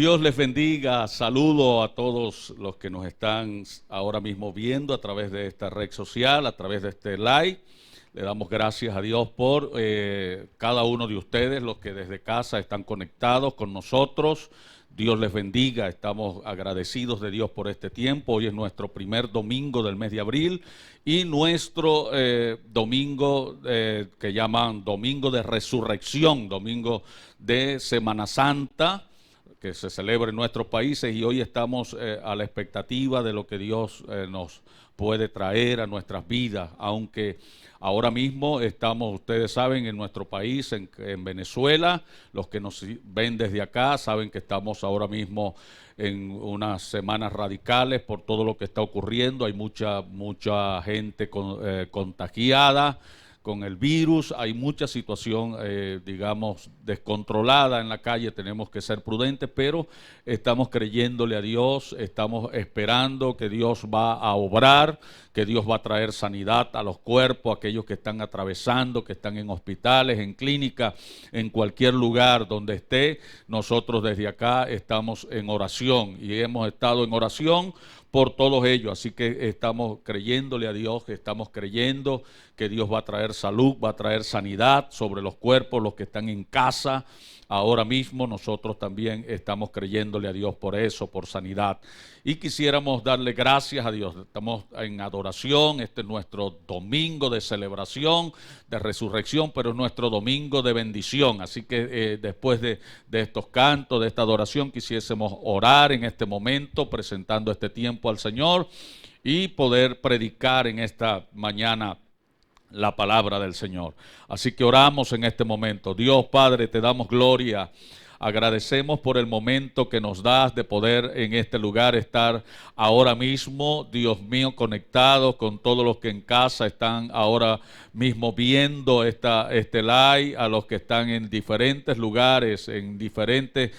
Dios les bendiga. Saludo a todos los que nos están ahora mismo viendo a través de esta red social, a través de este live. Le damos gracias a Dios por cada uno de ustedes, los que desde casa están conectados con nosotros. Dios les bendiga. Estamos agradecidos de Dios por este tiempo. Hoy es nuestro primer domingo del mes de abril y nuestro domingo que llaman Domingo de Resurrección, Domingo de Semana Santa, que se celebra en nuestros países, y hoy estamos a la expectativa de lo que Dios nos puede traer a nuestras vidas, aunque ahora mismo estamos, ustedes saben, en nuestro país, en Venezuela. Los que nos ven desde acá saben que estamos ahora mismo en unas semanas radicales por todo lo que está ocurriendo. Hay mucha gente contagiada con el virus, hay mucha situación, digamos, descontrolada en la calle. Tenemos que ser prudentes, pero estamos creyéndole a Dios, estamos esperando que Dios va a obrar, que Dios va a traer sanidad a los cuerpos, aquellos que están atravesando, que están en hospitales, en clínicas, en cualquier lugar donde esté. Nosotros desde acá estamos en oración y hemos estado en oración por todos ellos, así que estamos creyéndole a Dios, estamos creyendo que Dios va a traer salud, va a traer sanidad sobre los cuerpos, los que están en casa. Ahora mismo nosotros también estamos creyéndole a Dios por eso, por sanidad. Y quisiéramos darle gracias a Dios. Estamos en adoración, este es nuestro domingo de celebración, de resurrección, pero es nuestro domingo de bendición. Así que después de estos cantos, de esta adoración, quisiésemos orar en este momento, presentando este tiempo al Señor y poder predicar en esta mañana la palabra del Señor. Así que oramos en este momento. Dios Padre, te damos gloria. Agradecemos por el momento que nos das de poder en este lugar estar ahora mismo, Dios mío, conectados con todos los que en casa están ahora mismo viendo este live, a los que están en diferentes lugares, en diferentes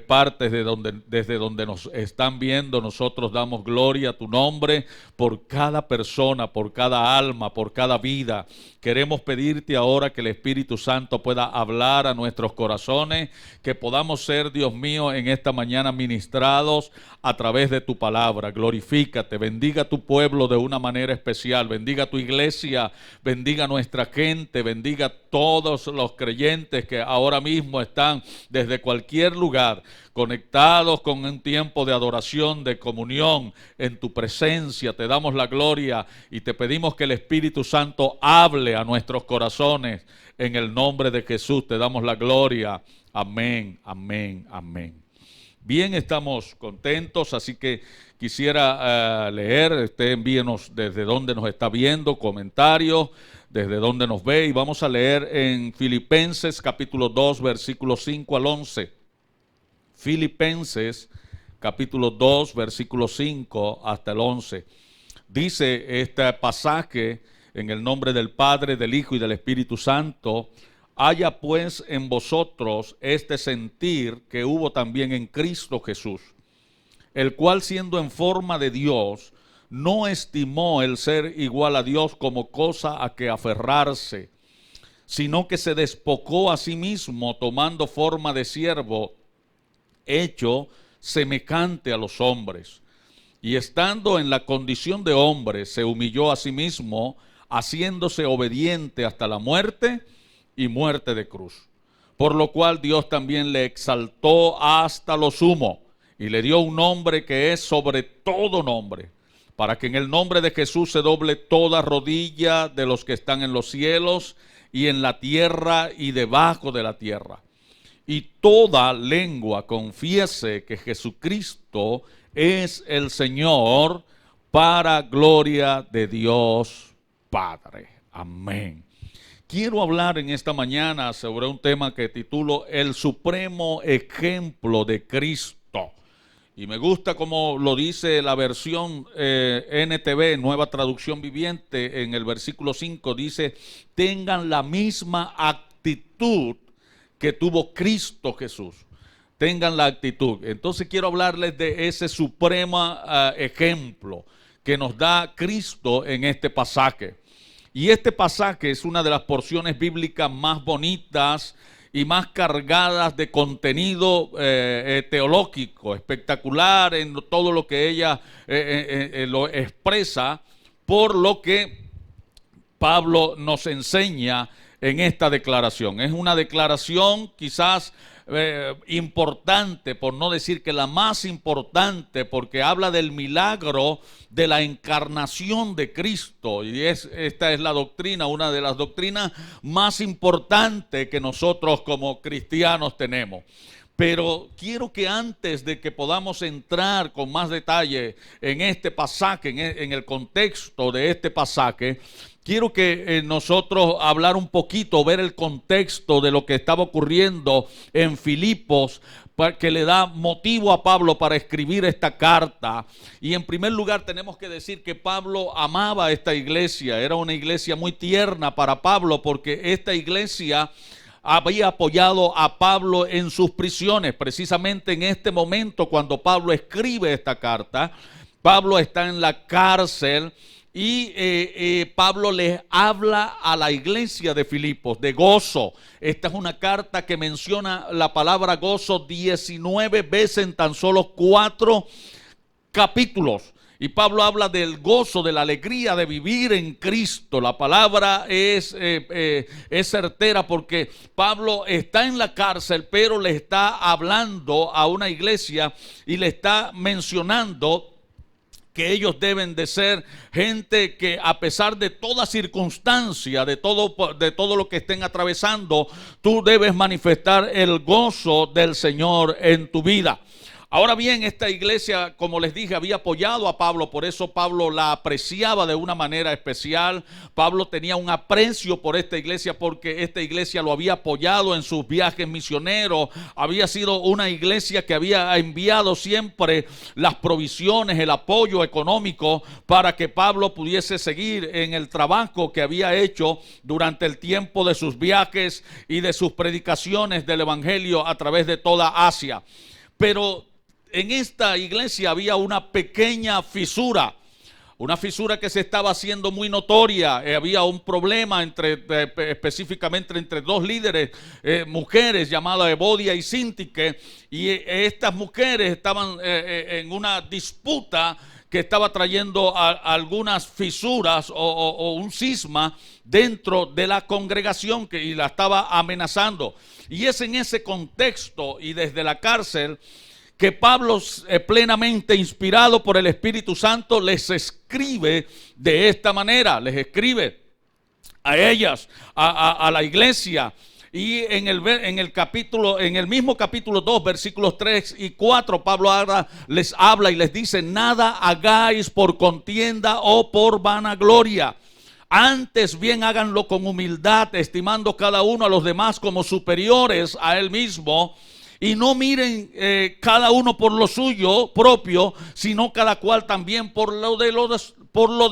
partes desde donde nos están viendo. Nosotros damos gloria a tu nombre por cada persona, por cada alma, por cada vida. Queremos pedirte ahora que el Espíritu Santo pueda hablar a nuestros corazones, que podamos ser, Dios mío, en esta mañana ministrados a través de tu palabra. Glorifícate, bendiga a tu pueblo de una manera especial, bendiga a tu iglesia, bendiga a nuestra gente, bendiga a todos los creyentes que ahora mismo están desde cualquier lugar conectados con un tiempo de adoración, de comunión en tu presencia. Te damos la gloria y te pedimos que el Espíritu Santo hable a nuestros corazones. En el nombre de Jesús te damos la gloria. Amén, amén, amén. Bien, estamos contentos, así que quisiera leer, envíenos desde dónde nos está viendo, comentarios, desde dónde nos ve, y vamos a leer en Filipenses capítulo 2, versículos 5 al 11. Filipenses capítulo 2, versículo 5 hasta el 11. Dice este pasaje: en el nombre del Padre, del Hijo y del Espíritu Santo, haya pues en vosotros este sentir que hubo también en Cristo Jesús, el cual, siendo en forma de Dios, no estimó el ser igual a Dios como cosa a que aferrarse, sino que se despojó a sí mismo, tomando forma de siervo, hecho semejante a los hombres. Y estando en la condición de hombre, se humilló a sí mismo, haciéndose obediente hasta la muerte y muerte de cruz. Por lo cual Dios también le exaltó hasta lo sumo y le dio un nombre que es sobre todo nombre, para que en el nombre de Jesús se doble toda rodilla de los que están en los cielos y en la tierra y debajo de la tierra, y toda lengua confiese que Jesucristo es el Señor, para gloria de Dios Padre. Amén. Quiero hablar en esta mañana sobre un tema que titulo El supremo ejemplo de Cristo. Y me gusta como lo dice la versión NTV, Nueva Traducción Viviente, en el versículo 5, dice: tengan la misma actitud que tuvo Cristo Jesús. Tengan la actitud. Entonces quiero hablarles de ese supremo ejemplo que nos da Cristo en este pasaje. Y este pasaje es una de las porciones bíblicas más bonitas y más cargadas de contenido teológico, espectacular en todo lo que ella lo expresa, por lo que Pablo nos enseña en esta declaración. Es una declaración quizás importante, por no decir que la más importante, porque habla del milagro de la encarnación de Cristo, y esta es la doctrina, una de las doctrinas más importantes que nosotros como cristianos tenemos. Pero quiero que antes de que podamos entrar con más detalle en este pasaje, en el contexto de este pasaje, quiero que nosotros hablar un poquito, ver el contexto de lo que estaba ocurriendo en Filipos, que le da motivo a Pablo para escribir esta carta. Y en primer lugar tenemos que decir que Pablo amaba esta iglesia, era una iglesia muy tierna para Pablo, porque esta iglesia había apoyado a Pablo en sus prisiones. Precisamente en este momento, cuando Pablo escribe esta carta, Pablo está en la cárcel y Pablo les habla a la iglesia de Filipos de gozo. Esta es una carta que menciona la palabra gozo 19 veces en tan solo 4 capítulos. Y Pablo habla del gozo, de la alegría de vivir en Cristo. La palabra es certera, porque Pablo está en la cárcel, pero le está hablando a una iglesia y le está mencionando que ellos deben de ser gente que, a pesar de toda circunstancia, de todo lo que estén atravesando, tú debes manifestar el gozo del Señor en tu vida. Ahora bien, esta iglesia, como les dije, había apoyado a Pablo, por eso Pablo la apreciaba de una manera especial. Pablo tenía un aprecio por esta iglesia, porque esta iglesia lo había apoyado en sus viajes misioneros. Había sido una iglesia que había enviado siempre las provisiones, el apoyo económico para que Pablo pudiese seguir en el trabajo que había hecho durante el tiempo de sus viajes y de sus predicaciones del evangelio a través de toda Asia. Pero en esta iglesia había una pequeña fisura, una fisura que se estaba haciendo muy notoria. Había un problema específicamente entre dos líderes, mujeres llamadas Evodia y Síntique, y estas mujeres estaban en una disputa que estaba trayendo algunas fisuras o un cisma dentro de la congregación y la estaba amenazando. Y es en ese contexto y desde la cárcel que Pablo, plenamente inspirado por el Espíritu Santo, les escribe de esta manera. Les escribe a ellas, a la iglesia. Y en el mismo capítulo 2, versículos 3 y 4, Pablo les habla y les dice: nada hagáis por contienda o por vanagloria. Antes bien háganlo con humildad, estimando cada uno a los demás como superiores a él mismo. Y no miren cada uno por lo suyo propio, sino cada cual también por lo de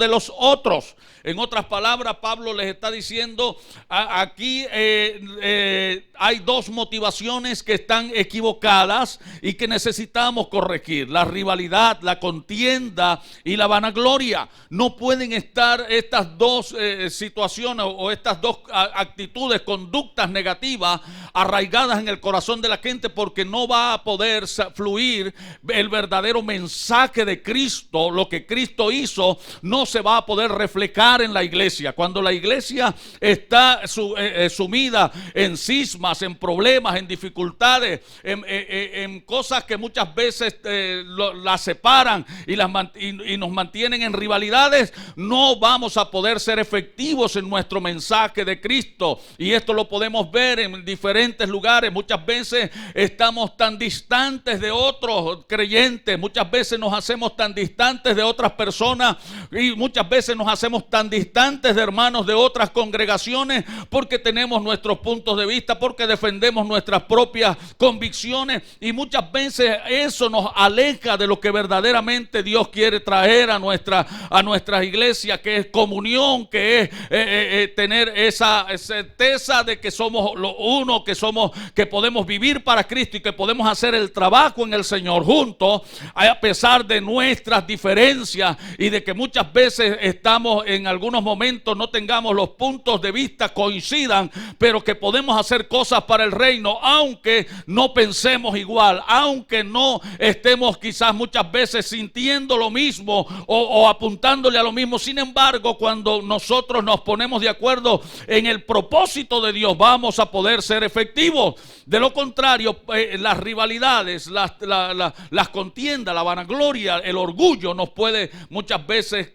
los otros. En otras palabras, Pablo les está diciendo, aquí hay dos motivaciones que están equivocadas y que necesitamos corregir: la rivalidad, la contienda y la vanagloria. No pueden estar estas dos situaciones o estas dos actitudes, conductas negativas arraigadas en el corazón de la gente, porque no va a poder fluir el verdadero mensaje de Cristo. Lo que Cristo hizo no se va a poder reflejar en la iglesia. Cuando la iglesia está sumida en cismas, en problemas, en dificultades, en cosas que muchas veces las separan y nos mantienen en rivalidades, no vamos a poder ser efectivos en nuestro mensaje de Cristo. Y esto lo podemos ver en diferentes lugares. Muchas veces estamos tan distantes de otros creyentes, muchas veces nos hacemos tan distantes de otras personas, y muchas veces nos hacemos tan distantes de hermanos de otras congregaciones, porque tenemos nuestros puntos de vista, porque defendemos nuestras propias convicciones, y muchas veces eso nos aleja de lo que verdaderamente Dios quiere traer a nuestras iglesias, que es comunión, que es tener esa certeza de que somos lo uno, que podemos vivir para Cristo y que podemos hacer el trabajo en el Señor juntos, a pesar de nuestras diferencias y de que muchas muchas veces estamos en algunos momentos, no tengamos los puntos de vista coincidan, pero que podemos hacer cosas para el reino, aunque no pensemos igual, aunque no estemos quizás muchas veces sintiendo lo mismo o apuntándole a lo mismo. Sin embargo, cuando nosotros nos ponemos de acuerdo en el propósito de Dios, vamos a poder ser efectivos. De lo contrario, las rivalidades, las contiendas, la vanagloria, el orgullo nos puede muchas veces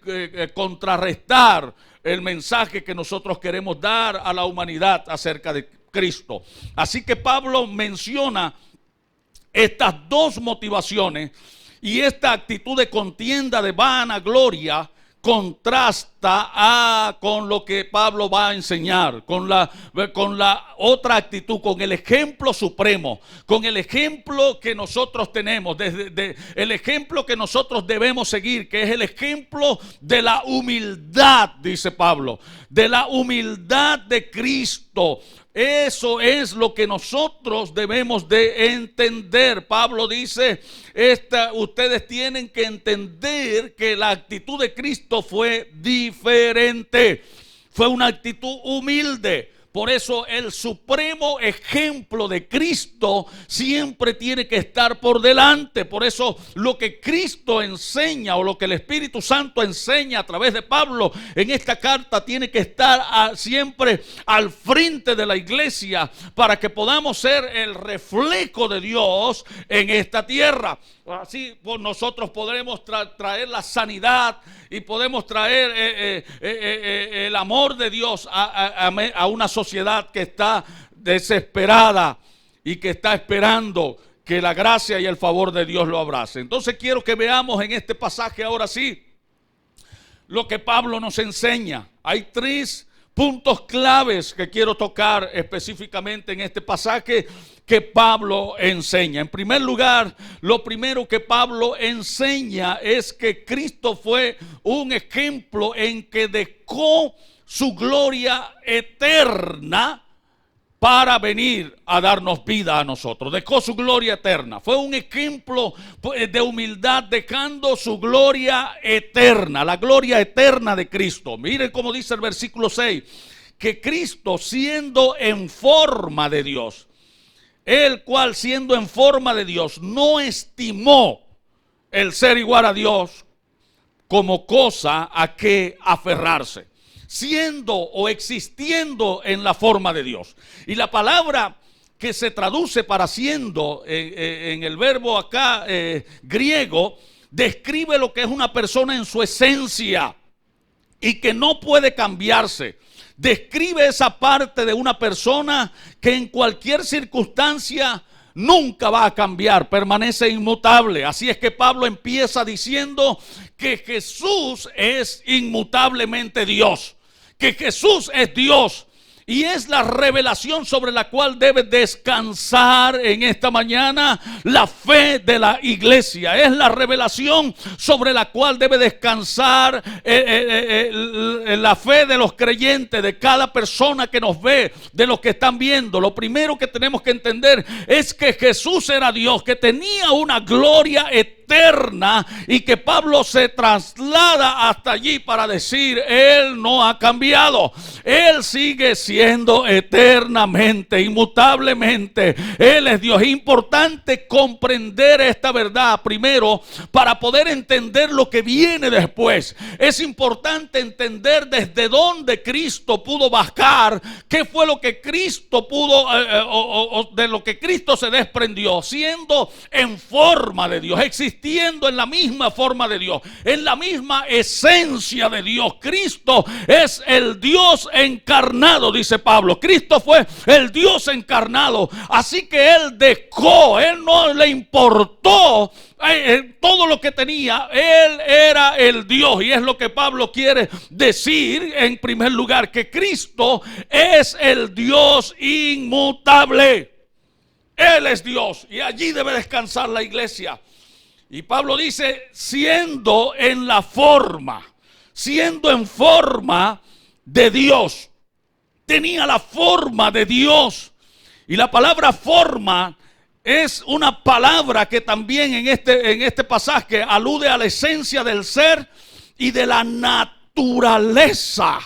contrarrestar el mensaje que nosotros queremos dar a la humanidad acerca de Cristo. Así que Pablo menciona estas dos motivaciones, y esta actitud de contienda, de vanagloria, contrasta con lo que Pablo va a enseñar, con la otra actitud, con el ejemplo supremo, con el ejemplo que nosotros tenemos, el ejemplo que nosotros debemos seguir, que es el ejemplo de la humildad, dice Pablo, de la humildad de Cristo. Eso es lo que nosotros debemos de entender. Pablo dice, ustedes tienen que entender que la actitud de Cristo fue diferente. Fue una actitud humilde. Por eso el supremo ejemplo de Cristo siempre tiene que estar por delante. Por eso lo que Cristo enseña, o lo que el Espíritu Santo enseña a través de Pablo en esta carta, tiene que estar siempre al frente de la iglesia, para que podamos ser el reflejo de Dios en esta tierra. Así pues, nosotros podremos traer la sanidad y podemos traer el amor de Dios a una sociedad que está desesperada y que está esperando que la gracia y el favor de Dios lo abrace. Entonces quiero que veamos en este pasaje ahora sí lo que Pablo nos enseña. Hay tres puntos claves que quiero tocar específicamente en este pasaje que Pablo enseña. En primer lugar, lo primero que Pablo enseña es que Cristo fue un ejemplo en que dejó su gloria eterna para venir a darnos vida a nosotros. Dejó su gloria eterna. Fue un ejemplo de humildad, dejando su gloria eterna, la gloria eterna de Cristo. Miren cómo dice el versículo 6, que Cristo, siendo en forma de Dios, el cual siendo en forma de Dios no estimó el ser igual a Dios como cosa a que aferrarse, siendo o existiendo en la forma de Dios. Y la palabra que se traduce para siendo en el verbo acá griego, describe lo que es una persona en su esencia y que no puede cambiarse. Describe esa parte de una persona que en cualquier circunstancia nunca va a cambiar, permanece inmutable. Así es que Pablo empieza diciendo que Jesús es inmutablemente Dios, que Jesús es Dios. Y es la revelación sobre la cual debe descansar en esta mañana la fe de la iglesia. Es la revelación sobre la cual debe descansar la fe de los creyentes, de cada persona que nos ve, de los que están viendo. Lo primero que tenemos que entender es que Jesús era Dios, que tenía una gloria eterna, y que Pablo se traslada hasta allí para decir: Él no ha cambiado, Él sigue siendo eternamente, inmutablemente, Él es Dios. Es importante comprender esta verdad primero para poder entender lo que viene después. Es importante entender desde dónde Cristo pudo bajar, qué fue lo que Cristo pudo, de lo que Cristo se desprendió, siendo en forma de Dios, existiendo en la misma forma de Dios, en la misma esencia de Dios. Cristo es el Dios encarnado, dice Pablo. Cristo fue el Dios encarnado. Así que Él dejó, Él no le importó todo lo que tenía. Él era el Dios, y es lo que Pablo quiere decir en primer lugar, que Cristo es el Dios inmutable. Él es Dios, y allí debe descansar la iglesia. Y Pablo dice: siendo en la forma, siendo en forma de Dios. Tenía la forma de Dios. Y la palabra forma es una palabra que también en este pasaje alude a la esencia del ser y de la naturaleza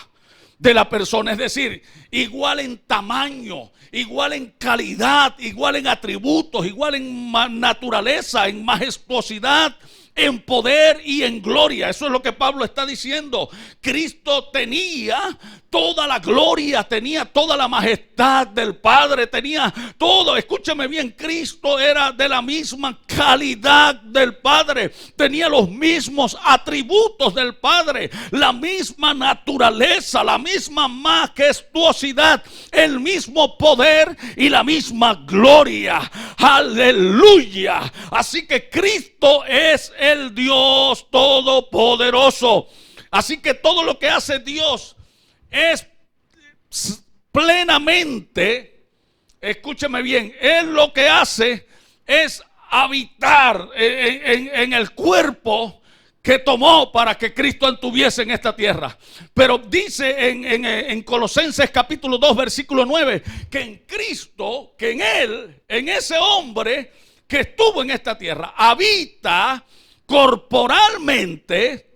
de la persona. Es decir, igual en tamaño, igual en calidad, igual en atributos, igual en naturaleza, en majestuosidad, en poder y en gloria. Eso es lo que Pablo está diciendo. Cristo tenía toda la gloria, tenía toda la majestad del Padre, tenía todo. Escúchame bien, Cristo era de la misma calidad del Padre, tenía los mismos atributos del Padre, la misma naturaleza, la misma majestuosidad, el mismo poder y la misma gloria. Aleluya. Así que Cristo es el Dios todopoderoso. Así que todo lo que hace Dios es plenamente, escúcheme bien, Él lo que hace es habitar en el cuerpo que tomó para que Cristo anduviese en esta tierra. Pero dice en Colosenses capítulo 2 versículo 9, que en Cristo, que en Él, en ese hombre que estuvo en esta tierra, habita corporalmente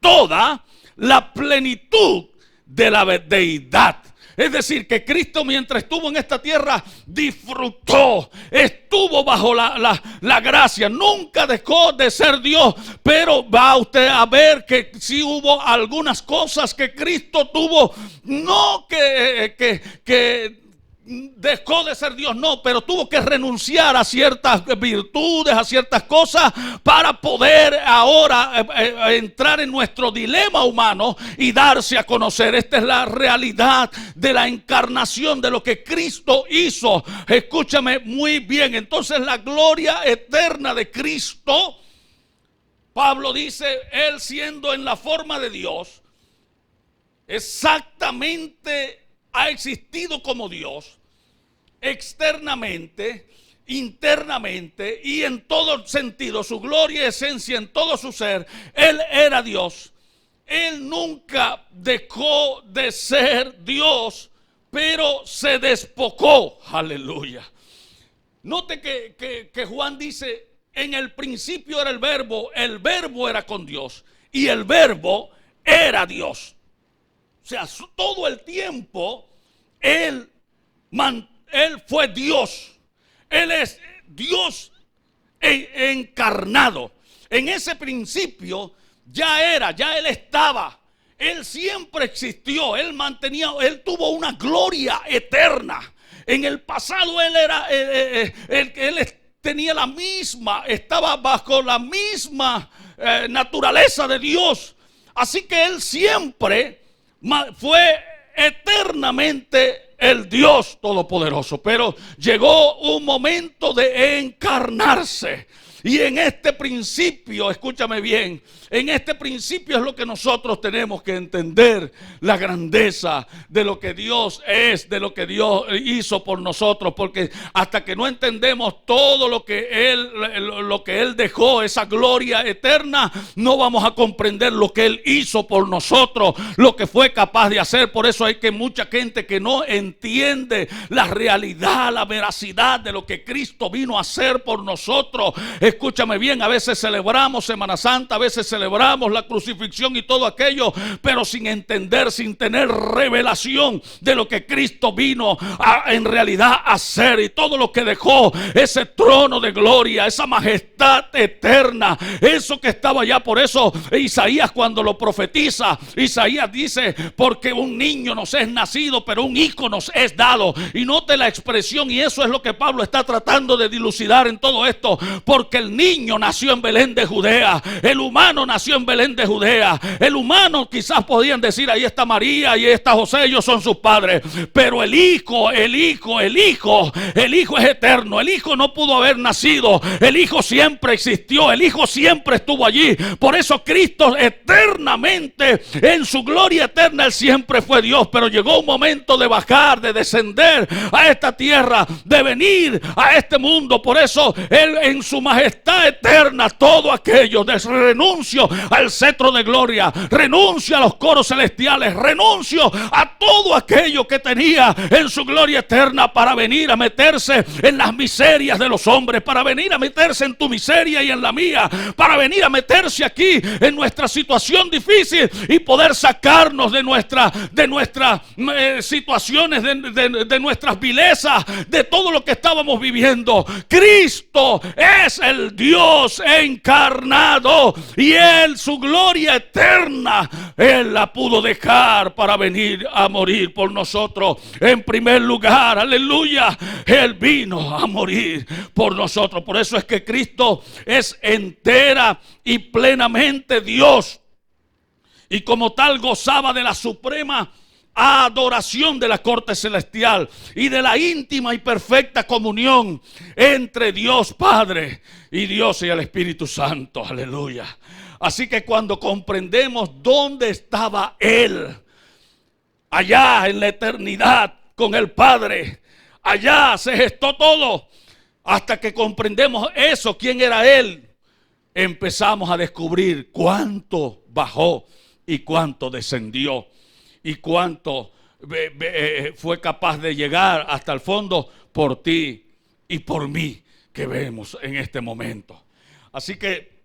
toda la plenitud de la deidad. Es decir, que Cristo mientras estuvo en esta tierra disfrutó, estuvo bajo la gracia, nunca dejó de ser Dios. Pero va usted a ver que sí hubo algunas cosas que Cristo tuvo, no que dejó de ser Dios, no, pero tuvo que renunciar a ciertas virtudes, a ciertas cosas para poder ahora entrar en nuestro dilema humano y darse a conocer. Esta es la realidad de la encarnación, de lo que Cristo hizo. Escúchame muy bien. Entonces la gloria eterna de Cristo, Pablo dice, Él siendo en la forma de Dios, exactamente ha existido como Dios, externamente, internamente y en todo sentido, su gloria y esencia en todo su ser. Él era Dios. Él nunca dejó de ser Dios, pero se despojó. Aleluya. Note que Juan dice, en el principio era el verbo era con Dios y el verbo era Dios. O sea, todo el tiempo Él fue Dios. Él es Dios encarnado. En ese principio ya Él estaba. Él siempre existió. Él tuvo una gloria eterna. En el pasado Él tenía la misma, estaba bajo la misma naturaleza de Dios. Así que Él siempre fue eternamente el Dios todopoderoso. Pero llegó un momento de encarnarse. Y en este principio, escúchame bien, en este principio es lo que nosotros tenemos que entender, la grandeza de lo que Dios es, de lo que Dios hizo por nosotros. Porque hasta que no entendemos todo lo que Él dejó, esa gloria eterna, no vamos a comprender lo que Él hizo por nosotros, lo que fue capaz de hacer. Por eso hay mucha gente que no entiende la realidad, la veracidad de lo que Cristo vino a hacer por nosotros. Escúchame bien, a veces celebramos Semana Santa, a veces celebramos la crucifixión y todo aquello, pero sin entender, sin tener revelación de lo que Cristo vino en realidad a hacer, y todo lo que dejó, ese trono de gloria, esa majestad eterna, eso que estaba allá. Por eso Isaías, cuando lo profetiza, Isaías dice, porque un niño nos es nacido, pero un hijo nos es dado. Y note la expresión, y eso es lo que Pablo está tratando de dilucidar en todo esto. Porque el niño nació en Belén de Judea, el humano nació en Belén de Judea. El humano quizás podían decir, ahí está María, ahí está José, ellos son sus padres. Pero el hijo es eterno. El hijo no pudo haber nacido, el hijo siempre existió, el hijo siempre estuvo allí. Por eso Cristo eternamente, en su gloria eterna, Él siempre fue Dios. Pero llegó un momento de bajar, de descender a esta tierra, de venir a este mundo. Por eso Él en su majestad eterna, todo aquello, renuncio al cetro de gloria, renuncio a los coros celestiales, renuncio a todo aquello que tenía en su gloria eterna para venir a meterse en las miserias de los hombres, para venir a meterse en tu miseria y en la mía, para venir a meterse aquí en nuestra situación difícil y poder sacarnos de nuestras situaciones, de nuestras vilezas, de todo lo que estábamos viviendo. Cristo es el Dios encarnado y Él, su gloria eterna, Él la pudo dejar para venir a morir por nosotros. En primer lugar, aleluya, Él vino a morir por nosotros. Por eso es que Cristo es entera y plenamente Dios, y como tal gozaba de la suprema adoración de la corte celestial y de la íntima y perfecta comunión entre Dios Padre y Dios y el Espíritu Santo, aleluya. Así que cuando comprendemos dónde estaba Él, allá en la eternidad con el Padre, allá se gestó todo. Hasta que comprendemos eso, quién era Él, empezamos a descubrir cuánto bajó y cuánto descendió y cuánto fue capaz de llegar hasta el fondo por ti y por mí, que vemos en este momento. Así que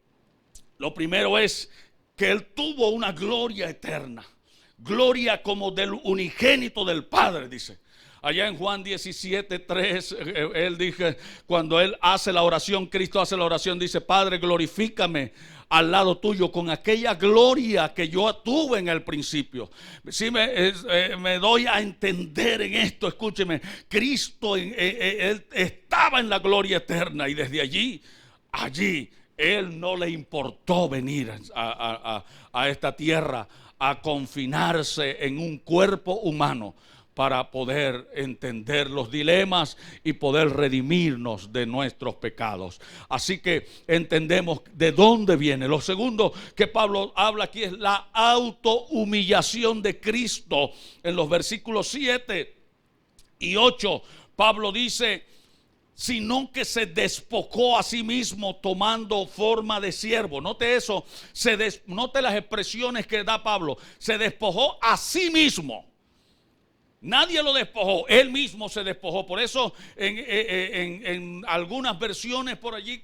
lo primero es que Él tuvo una gloria eterna, gloria como del unigénito del Padre, dice. Allá en Juan 17:3, Él dice, cuando Él hace la oración, Cristo hace la oración, dice: Padre, glorifícame al lado tuyo con aquella gloria que yo tuve en el principio. Si me doy a entender en esto, escúcheme, Cristo Él estaba en la gloria eterna, y desde allí Él no le importó venir a esta tierra a confinarse en un cuerpo humano, para poder entender los dilemas y poder redimirnos de nuestros pecados. Así que entendemos de dónde viene. Lo segundo que Pablo habla aquí es la autohumillación de Cristo. En los versículos 7 y 8, Pablo dice: sino que se despojó a sí mismo tomando forma de siervo. Note eso, note las expresiones que da Pablo. Se despojó a sí mismo. Nadie lo despojó, Él mismo se despojó. Por eso en algunas versiones por allí,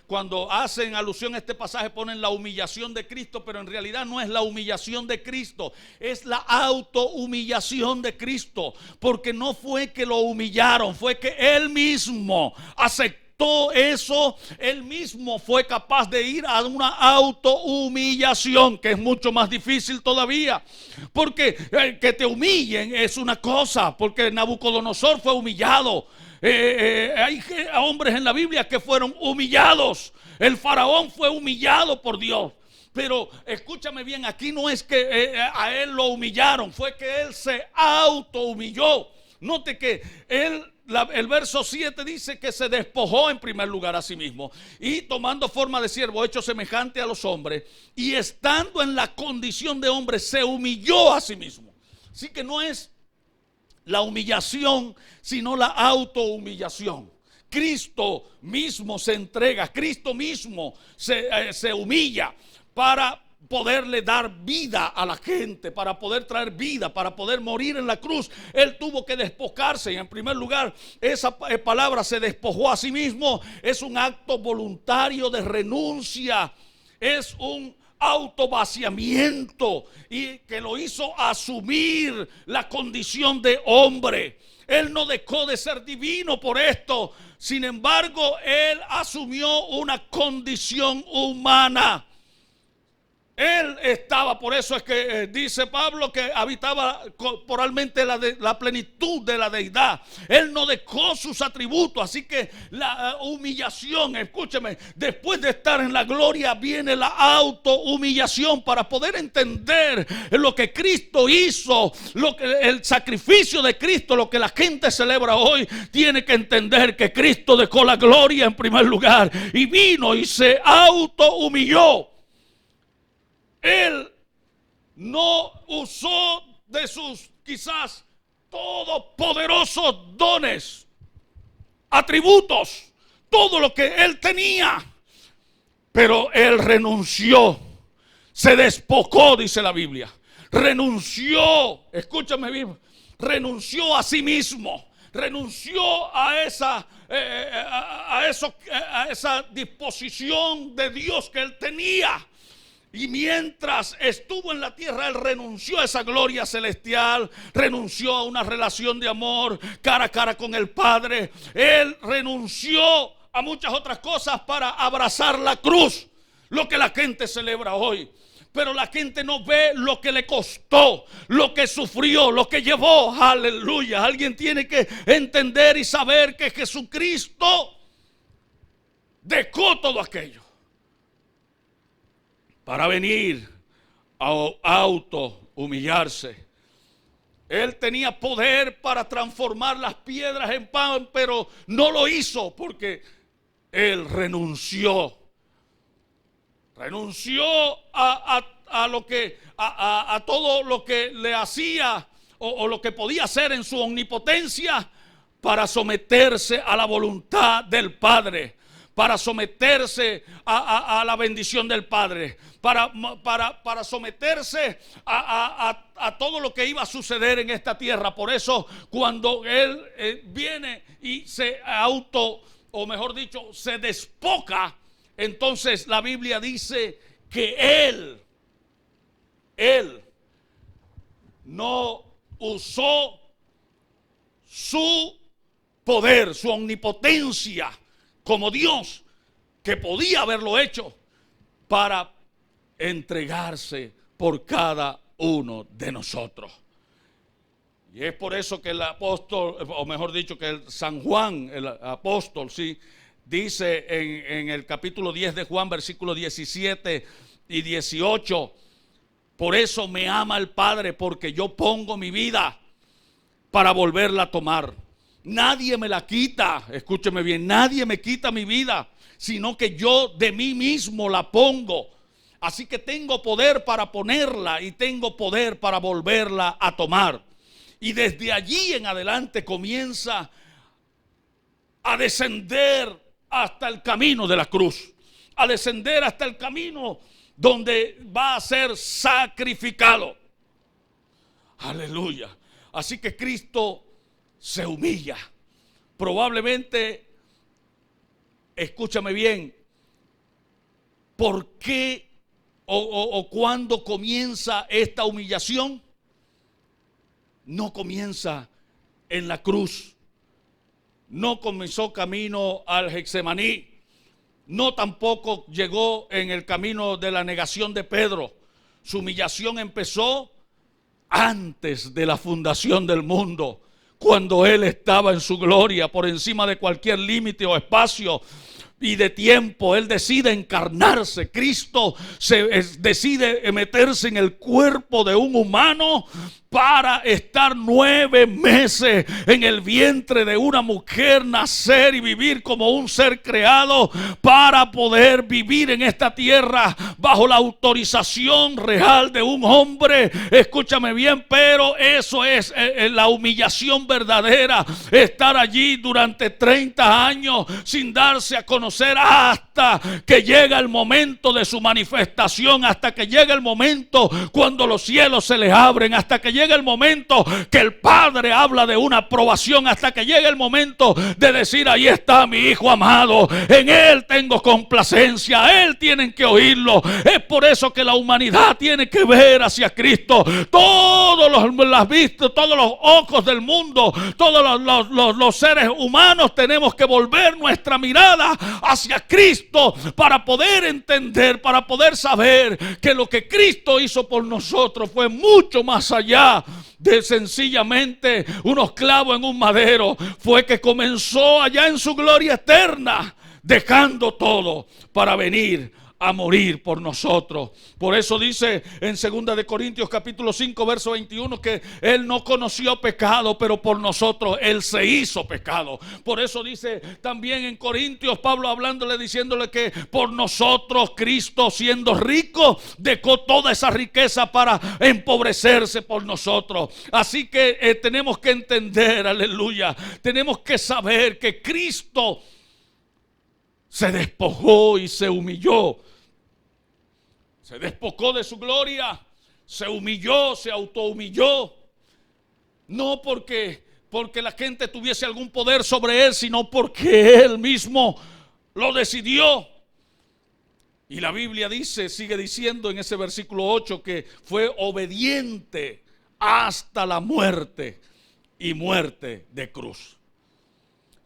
cuando hacen alusión a este pasaje, ponen la humillación de Cristo, pero en realidad no es la humillación de Cristo, es la autohumillación de Cristo, porque no fue que lo humillaron, fue que Él mismo aceptó eso. Él mismo fue capaz de ir a una autohumillación, que es mucho más difícil todavía, porque que te humillen es una cosa, porque Nabucodonosor fue humillado. Hay hombres en la Biblia que fueron humillados. El faraón fue humillado por Dios. Pero escúchame bien, aquí no es que a él lo humillaron, fue que él se autohumilló. Note que el verso 7 dice que se despojó en primer lugar a sí mismo, y tomando forma de siervo, hecho semejante a los hombres, y estando en la condición de hombre, se humilló a sí mismo. Así que no es la humillación, sino la autohumillación. Cristo mismo se entrega, Cristo mismo se humilla para poderle dar vida a la gente, para poder traer vida, para poder morir en la cruz. Él tuvo que despojarse, y en primer lugar esa palabra se despojó a sí mismo es un acto voluntario de renuncia, es un autovaciamiento, y que lo hizo asumir la condición de hombre. Él no dejó de ser divino por esto, sin embargo Él asumió una condición humana. Él estaba, por eso es que dice Pablo que habitaba corporalmente la plenitud de la deidad. Él no dejó sus atributos, así que la humillación, escúcheme, después de estar en la gloria viene la autohumillación, para poder entender lo que Cristo hizo, el sacrificio de Cristo, lo que la gente celebra hoy. Tiene que entender que Cristo dejó la gloria en primer lugar y vino y se autohumilló. Él no usó de sus quizás todopoderosos dones, atributos, todo lo que Él tenía, pero Él renunció, se despojó, dice la Biblia. Renunció, escúchame bien, renunció a sí mismo. Renunció a esa disposición de Dios que él tenía. Y mientras estuvo en la tierra, él renunció a esa gloria celestial, renunció a una relación de amor cara a cara con el Padre. Él renunció a muchas otras cosas para abrazar la cruz, lo que la gente celebra hoy. Pero la gente no ve lo que le costó, lo que sufrió, lo que llevó. Aleluya. Alguien tiene que entender y saber que Jesucristo dejó todo aquello para venir a auto humillarse. Él tenía poder para transformar las piedras en pan, pero no lo hizo porque él renunció. Renunció a todo lo que le hacía o lo que podía hacer en su omnipotencia para someterse a la voluntad del Padre, para someterse a la bendición del Padre, para someterse a todo lo que iba a suceder en esta tierra. Por eso cuando él viene y se se despoja, entonces la Biblia dice que él no usó su poder, su omnipotencia como Dios, que podía haberlo hecho, para entregarse por cada uno de nosotros. Y es por eso que el apóstol, o mejor dicho, que el San Juan, el apóstol, sí, dice en el capítulo 10 de Juan, versículos 17 y 18, por eso me ama el Padre, porque yo pongo mi vida para volverla a tomar. Nadie me la quita, escúcheme bien, nadie me quita mi vida, sino que yo de mí mismo la pongo. Así que tengo poder para ponerla y tengo poder para volverla a tomar. Y desde allí en adelante comienza a descender hasta el camino de la cruz, a descender hasta el camino donde va a ser sacrificado. Aleluya. Así que Cristo se humilla. Probablemente, escúchame bien, ¿por qué o cuándo comienza esta humillación? No comienza en la cruz. No comenzó camino al Getsemaní. No tampoco llegó en el camino de la negación de Pedro. Su humillación empezó antes de la fundación del mundo, cuando él estaba en su gloria, por encima de cualquier límite o espacio y de tiempo. Él decide encarnarse. Cristo decide meterse en el cuerpo de un humano para estar 9 meses en el vientre de una mujer, nacer y vivir como un ser creado, para poder vivir en esta tierra bajo la autorización real de un hombre. Escúchame bien, pero eso es la humillación verdadera, estar allí durante 30 años sin darse a conocer hasta que llega el momento de su manifestación, hasta que llega el momento cuando los cielos se les abren, hasta que llega el momento que el Padre habla de una aprobación, hasta que llega el momento de decir: ahí está mi Hijo amado, en Él tengo complacencia, a Él tienen que oírlo. Es por eso que la humanidad tiene que ver hacia Cristo. Todos los ojos del mundo, todos los seres humanos tenemos que volver nuestra mirada hacia Cristo para poder entender, para poder saber que lo que Cristo hizo por nosotros fue mucho más allá de sencillamente unos clavos en un madero. Fue que comenzó allá en su gloria eterna, dejando todo para venir a morir por nosotros. Por eso dice en 2 de Corintios capítulo 5 verso 21 que Él no conoció pecado, pero por nosotros Él se hizo pecado. Por eso dice también en Corintios Pablo hablándole, diciéndole que por nosotros Cristo, siendo rico, dejó toda esa riqueza para empobrecerse por nosotros. Así que tenemos que entender, aleluya, tenemos que saber que Cristo se despojó y se humilló. Se despojó de su gloria, se humilló, se autohumilló. No porque la gente tuviese algún poder sobre él, sino porque él mismo lo decidió. Y la Biblia dice, sigue diciendo en ese versículo 8, que fue obediente hasta la muerte y muerte de cruz.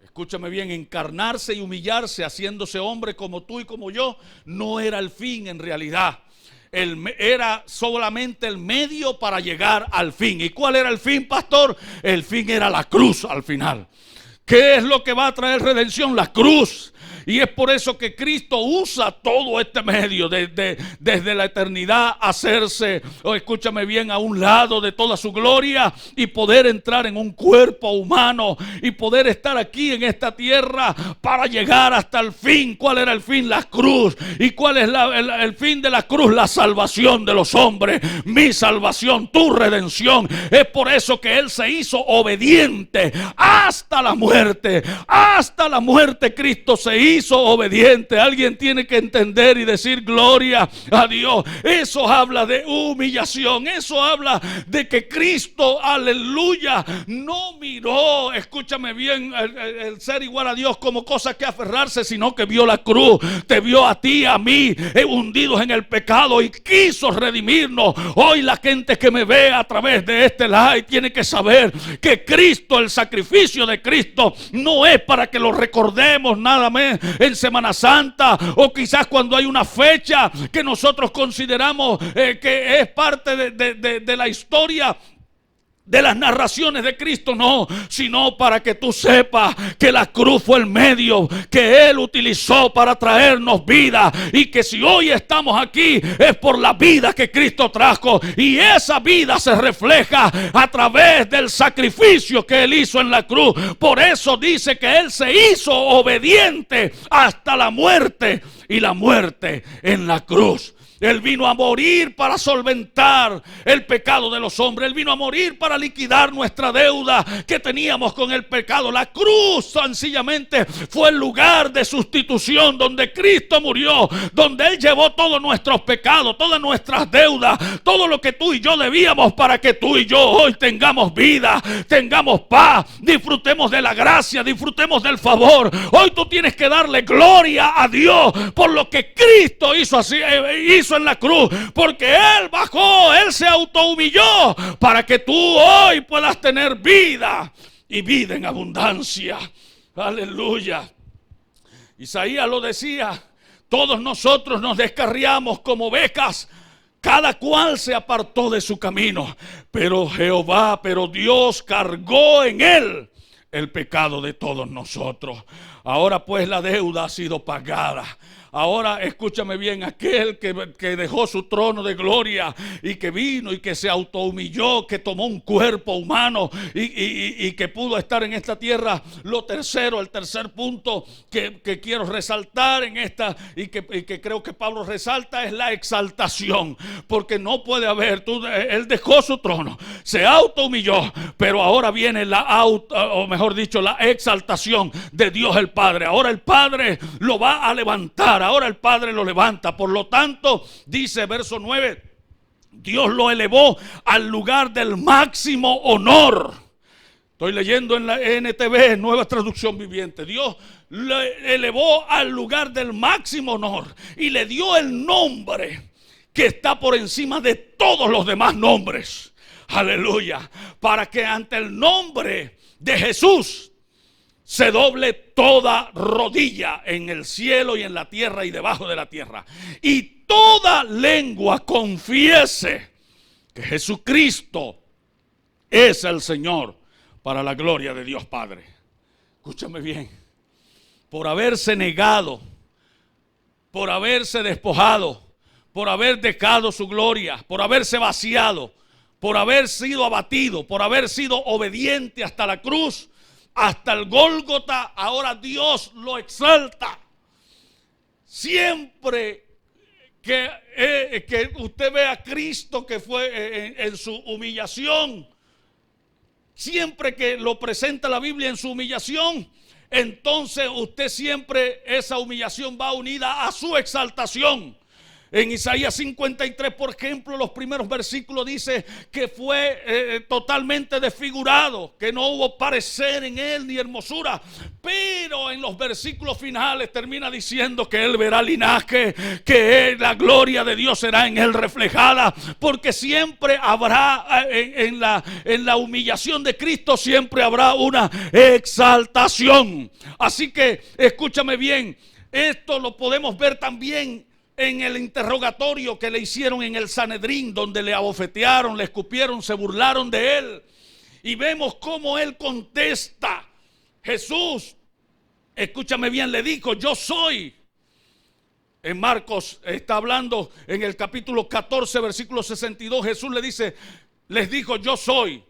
Escúchame bien, encarnarse y humillarse haciéndose hombre como tú y como yo, no era el fin en realidad. Era solamente el medio para llegar al fin. ¿Y cuál era el fin, pastor? El fin era la cruz al final. ¿Qué es lo que va a traer redención? La cruz. Y es por eso que Cristo usa todo este medio desde la eternidad, hacerse, escúchame bien, a un lado de toda su gloria y poder entrar en un cuerpo humano y poder estar aquí en esta tierra para llegar hasta el fin. ¿Cuál era el fin? La cruz. ¿Y cuál es el fin de la cruz? La salvación de los hombres. Mi salvación, tu redención. Es por eso que Él se hizo obediente hasta la muerte. Hasta la muerte Cristo se hizo obediente. Alguien tiene que entender y decir gloria a Dios. Eso habla de humillación. Eso habla de que Cristo, aleluya, no miró, escúchame bien, el ser igual a Dios como cosa que aferrarse, sino que vio la cruz, te vio a ti, a mí, hundidos en el pecado y quiso redimirnos. Hoy la gente que me ve a través de este live tiene que saber que Cristo, el sacrificio de Cristo, no es para que lo recordemos nada más en Semana Santa o quizás cuando hay una fecha que nosotros consideramos que es parte de la historia de las narraciones de Cristo, no, sino para que tú sepas que la cruz fue el medio que Él utilizó para traernos vida, y que si hoy estamos aquí es por la vida que Cristo trajo, y esa vida se refleja a través del sacrificio que Él hizo en la cruz. Por eso dice que Él se hizo obediente hasta la muerte, y la muerte en la cruz. Él vino a morir para solventar el pecado de los hombres. Él vino a morir para liquidar nuestra deuda que teníamos con el pecado. La cruz sencillamente fue el lugar de sustitución donde Cristo murió, donde Él llevó todos nuestros pecados, todas nuestras deudas, todo lo que tú y yo debíamos, para que tú y yo hoy tengamos vida, tengamos paz, disfrutemos de la gracia, disfrutemos del favor. Hoy tú tienes que darle gloria a Dios por lo que Cristo hizo en la cruz, porque Él bajó, Él se autohumilló para que tú hoy puedas tener vida y vida en abundancia. Aleluya. Isaías lo decía: todos nosotros nos descarriamos como ovejas, cada cual se apartó de su camino, pero Dios cargó en Él el pecado de todos nosotros. Ahora pues la deuda ha sido pagada. Ahora escúchame bien, aquel que dejó su trono de gloria y que vino y que se autohumilló, que tomó un cuerpo humano y que pudo estar en esta tierra. El tercer punto que quiero resaltar en esta y que creo que Pablo resalta es la exaltación. Porque no puede haber, él dejó su trono, se autohumilló, pero ahora viene la exaltación de Dios el Padre. Ahora el Padre lo va a levantar. Ahora el Padre lo levanta. Por lo tanto, dice verso 9, Dios lo elevó al lugar del máximo honor. Estoy leyendo en la NTV, Nueva Traducción Viviente. Dios le elevó al lugar del máximo honor y le dio el nombre que está por encima de todos los demás nombres. Aleluya. Para que ante el nombre de Jesús se doble toda rodilla en el cielo y en la tierra y debajo de la tierra, y toda lengua confiese que Jesucristo es el Señor, para la gloria de Dios Padre. Escúchame bien. Por haberse negado, por haberse despojado, por haber dejado su gloria, por haberse vaciado, por haber sido abatido, por haber sido obediente hasta la cruz, hasta el Gólgota, ahora Dios lo exalta. Siempre que usted ve a Cristo que fue en su humillación, siempre que lo presenta la Biblia en su humillación, entonces usted siempre, esa humillación va unida a su exaltación. En Isaías 53, por ejemplo, los primeros versículos dice que fue totalmente desfigurado, que no hubo parecer en él ni hermosura. Pero en los versículos finales termina diciendo que él verá linaje, que la gloria de Dios será en él reflejada, porque siempre habrá en la humillación de Cristo, siempre habrá una exaltación. Así que escúchame bien, esto lo podemos ver también en el interrogatorio que le hicieron en el Sanedrín, donde le abofetearon, le escupieron, se burlaron de él. Y vemos cómo él contesta. Jesús, escúchame bien, le dijo: yo soy. En Marcos está hablando en el capítulo 14, versículo 62. Jesús les dijo: yo soy.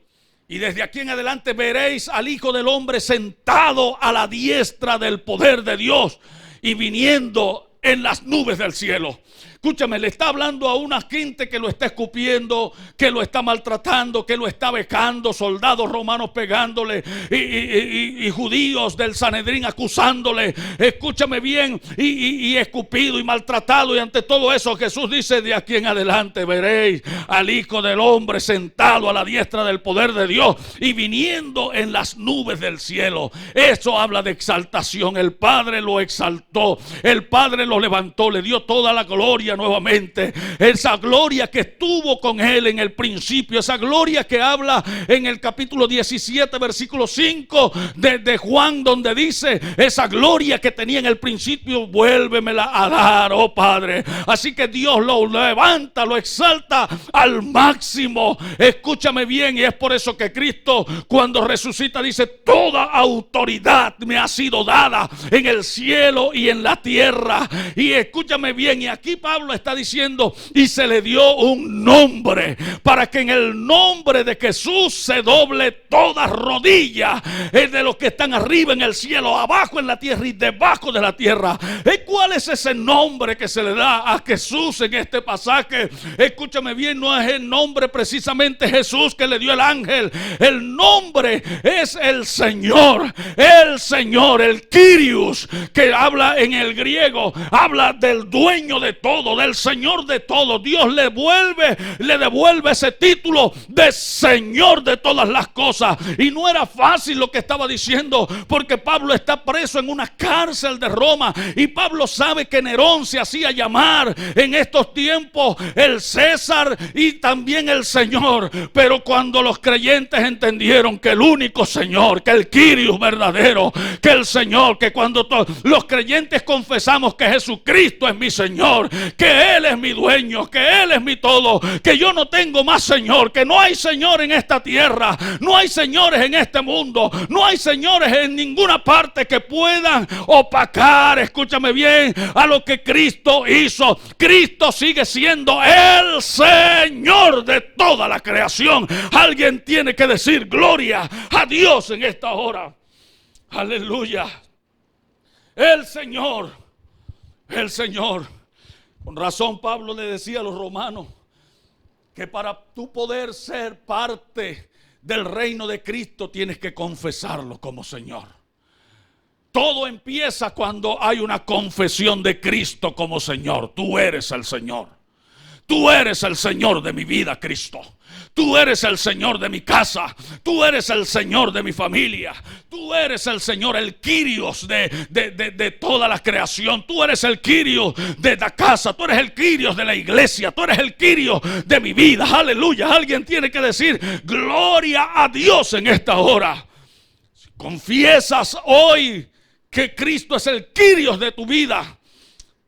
Y desde aquí en adelante veréis al Hijo del Hombre sentado a la diestra del poder de Dios y viniendo en las nubes del cielo. Escúchame, le está hablando a una gente que lo está escupiendo, que lo está maltratando, que lo está becando, soldados romanos pegándole y judíos del Sanedrín acusándole. Escúchame bien, y escupido y maltratado. Y ante todo eso Jesús dice: de aquí en adelante veréis al Hijo del Hombre sentado a la diestra del poder de Dios y viniendo en las nubes del cielo. Eso habla de exaltación. El Padre lo exaltó, el Padre lo levantó, le dio toda la gloria nuevamente. Esa gloria que estuvo con él en el principio, esa gloria que habla en el capítulo 17 versículo 5 de Juan, donde dice: esa gloria que tenía en el principio, vuélvemela a dar, oh Padre. Así que Dios lo levanta, lo exalta al máximo. Escúchame bien, y es por eso que Cristo, cuando resucita, dice: toda autoridad me ha sido dada en el cielo y en la tierra. Y escúchame bien, y aquí Pablo está diciendo: y se le dio un nombre, para que en el nombre de Jesús se doble toda rodilla, de los que están arriba en el cielo, abajo en la tierra y debajo de la tierra. ¿Cuál es ese nombre que se le da a Jesús en este pasaje? Escúchame bien, no es el nombre precisamente Jesús que le dio el ángel. El nombre es el Señor, el Kyrios, que habla en el griego, habla del dueño de todo, del Señor de todo. Dios le devuelve ese título de Señor de todas las cosas. Y no era fácil lo que estaba diciendo, porque Pablo está preso en una cárcel de Roma, y Pablo sabe que Nerón se hacía llamar en estos tiempos el César y también el Señor. Pero cuando los creyentes entendieron que el único Señor, que el Kyrios verdadero, que el Señor, que cuando los creyentes confesamos que Jesucristo es mi Señor, que Él es mi dueño, que Él es mi todo, que yo no tengo más Señor, que no hay Señor en esta tierra, no hay señores en este mundo, no hay señores en ninguna parte que puedan opacar, escúchame bien, a lo que Cristo hizo. Cristo sigue siendo el Señor de toda la creación. Alguien tiene que decir gloria a Dios en esta hora. Aleluya. El Señor. Con razón Pablo le decía a los romanos que para tú poder ser parte del reino de Cristo tienes que confesarlo como Señor. Todo empieza cuando hay una confesión de Cristo como Señor. Tú eres el Señor. Tú eres el Señor de mi vida, Cristo. Tú eres el Señor de mi casa. Tú eres el Señor de mi familia. Tú eres el Señor, el Kyrios de toda la creación. Tú eres el Kyrios de la casa. Tú eres el Kyrios de la iglesia. Tú eres el Kyrios de mi vida. Aleluya. Alguien tiene que decir gloria a Dios en esta hora. Si confiesas hoy que Cristo es el Kyrios de tu vida,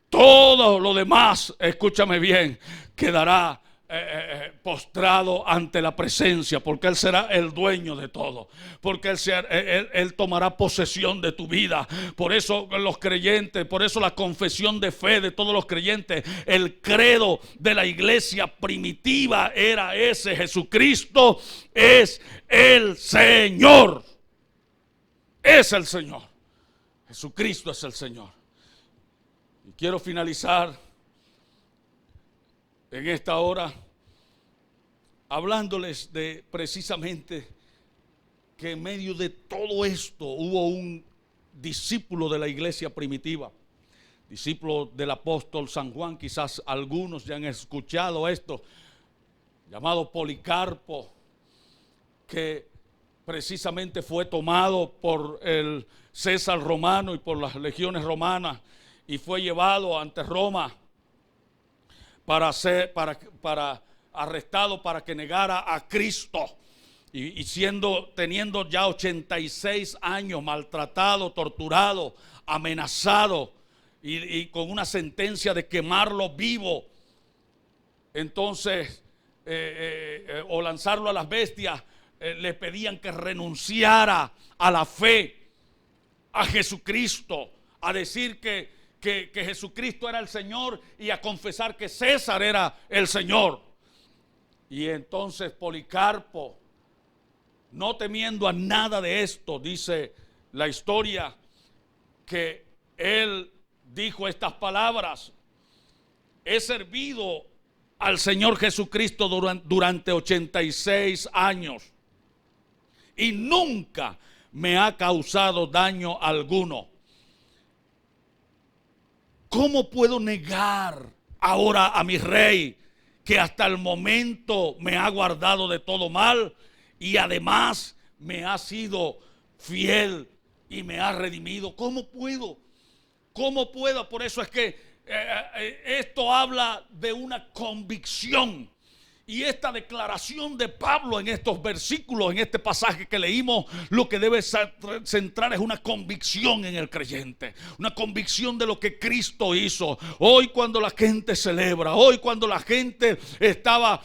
todo lo demás, escúchame bien, quedará postrado ante la presencia, porque Él será el dueño de todo, porque Él tomará posesión de tu vida. Por eso los creyentes, por eso la confesión de fe de todos los creyentes, el credo de la iglesia primitiva era ese: Jesucristo es el Señor. Es el Señor. Jesucristo es el Señor. Y quiero finalizar en esta hora hablándoles de precisamente que en medio de todo esto hubo un discípulo de la iglesia primitiva. discípulo del apóstol San Juan. Quizás algunos ya han escuchado esto, llamado Policarpo, que precisamente fue tomado por el César romano y por las legiones romanas y fue llevado ante Roma para arrestado para que negara a Cristo. Y teniendo ya 86 años, maltratado, torturado, amenazado y con una sentencia de quemarlo vivo, entonces o lanzarlo a las bestias, le pedían que renunciara a la fe, a Jesucristo, a decir que Jesucristo era el Señor y a confesar que César era el Señor. Y entonces Policarpo, no temiendo a nada de esto, dice la historia, que él dijo estas palabras: he servido al Señor Jesucristo durante 86 años y nunca me ha causado daño alguno. ¿Cómo puedo negar ahora a mi rey, que hasta el momento me ha guardado de todo mal y además me ha sido fiel y me ha redimido? ¿Cómo puedo? ¿Cómo puedo? Por eso es que esto habla de una convicción. Y esta declaración de Pablo en estos versículos, en este pasaje que leímos, lo que debe centrar es una convicción en el creyente, una convicción de lo que Cristo hizo. Hoy cuando la gente celebra, hoy cuando la gente estaba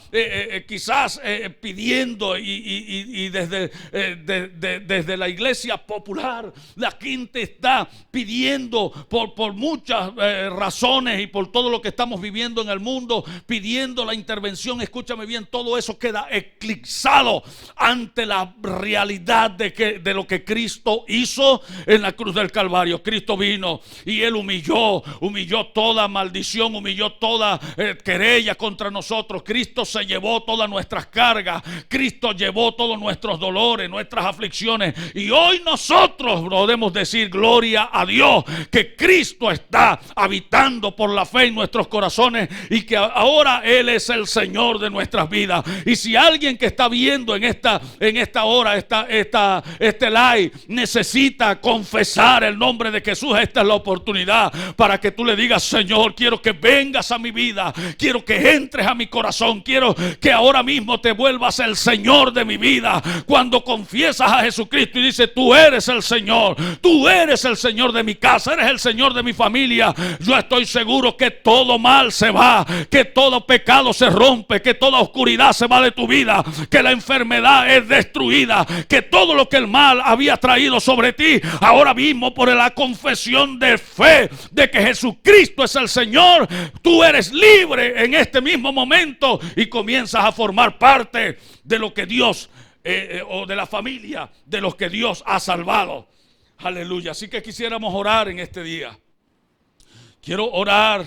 quizás pidiendo y desde la iglesia popular, la gente está pidiendo por muchas razones y por todo lo que estamos viviendo en el mundo, pidiendo la intervención. Escúchame bien, todo eso queda eclipsado ante la realidad de lo que Cristo hizo en la cruz del Calvario. Cristo vino y Él humilló toda maldición, humilló toda querella contra nosotros. Cristo se llevó todas nuestras cargas, Cristo llevó todos nuestros dolores, nuestras aflicciones, y hoy nosotros podemos decir gloria a Dios, que Cristo está habitando por la fe en nuestros corazones y que ahora Él es el Señor de nuestras vidas. Y si alguien que está viendo en esta hora este live necesita confesar el nombre de Jesús, esta es la oportunidad para que tú le digas: Señor, quiero que vengas a mi vida, quiero que entres a mi corazón, quiero que ahora mismo te vuelvas el Señor de mi vida. Cuando confiesas a Jesucristo y dices: tú eres el Señor de mi casa, eres el Señor de mi familia, yo estoy seguro que todo mal se va, que todo pecado se rompe, que toda oscuridad se va de tu vida, que la enfermedad es destruida, que todo lo que el mal había traído sobre ti, ahora mismo por la confesión de fe de que Jesucristo es el Señor, tú eres libre en este mismo momento y comienzas a formar parte de lo que Dios o de la familia de los que Dios ha salvado. Aleluya. Así que quisiéramos orar en este día. Quiero orar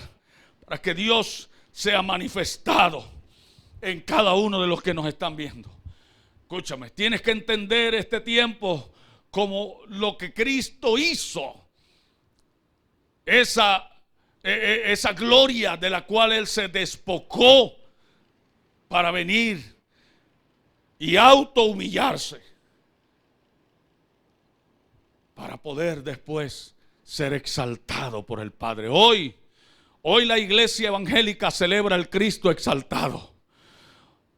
para que Dios sea manifestado en cada uno de los que nos están viendo. Escúchame, tienes que entender este tiempo como lo que Cristo hizo. Esa gloria de la cual Él se despojó para venir y autohumillarse para poder después ser exaltado por el Padre. Hoy la iglesia evangélica celebra el Cristo exaltado.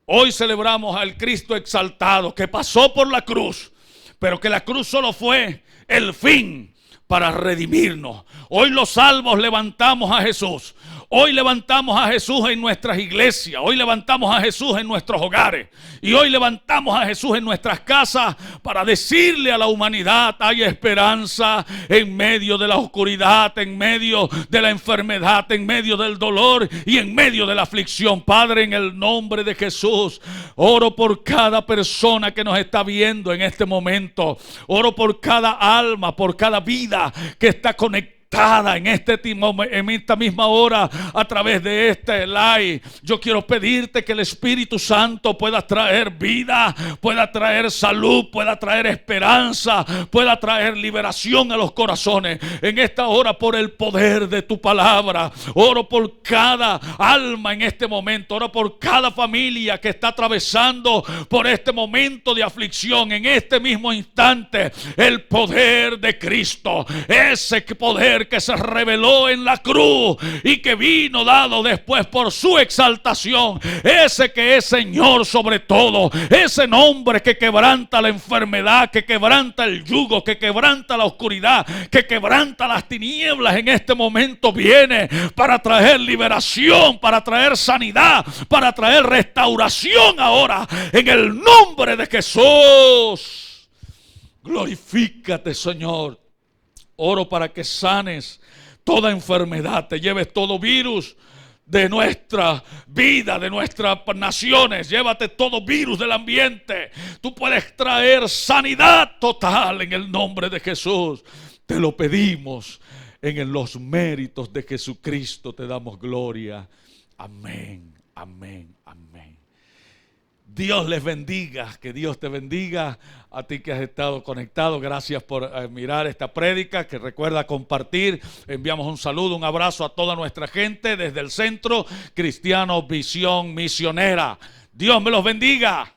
Hoy celebramos al Cristo exaltado que pasó por la cruz, pero que la cruz solo fue el fin para redimirnos. Hoy los salvos levantamos a Jesús. Hoy levantamos a Jesús en nuestras iglesias. Hoy levantamos a Jesús en nuestros hogares. Y hoy levantamos a Jesús en nuestras casas para decirle a la humanidad: hay esperanza en medio de la oscuridad, en medio de la enfermedad, en medio del dolor y en medio de la aflicción. Padre, en el nombre de Jesús, oro por cada persona que nos está viendo en este momento. Oro por cada alma, por cada vida que está conectada conectada en esta misma hora a través de este live, yo quiero pedirte que el Espíritu Santo pueda traer vida, pueda traer salud, pueda traer esperanza, pueda traer liberación a los corazones en esta hora por el poder de tu palabra. Oro por cada alma en este momento, oro por cada familia que está atravesando por este momento de aflicción. En este mismo instante, el poder de Cristo, ese poder que se reveló en la cruz y que vino dado después por su exaltación, ese que es Señor sobre todo, ese nombre que quebranta la enfermedad, que quebranta el yugo, que quebranta la oscuridad, que quebranta las tinieblas, en este momento viene para traer liberación, para traer sanidad, para traer restauración ahora en el nombre de Jesús. Glorifícate, Señor. Oro para que sanes toda enfermedad, te lleves todo virus de nuestra vida, de nuestras naciones. Llévate todo virus del ambiente. Tú puedes traer sanidad total en el nombre de Jesús. Te lo pedimos en los méritos de Jesucristo. Te damos gloria. Amén, amén, amén. Dios les bendiga, que Dios te bendiga a ti que has estado conectado. Gracias por mirar esta prédica, que recuerda compartir. Enviamos un saludo, un abrazo a toda nuestra gente desde el Centro Cristiano Visión Misionera. Dios me los bendiga.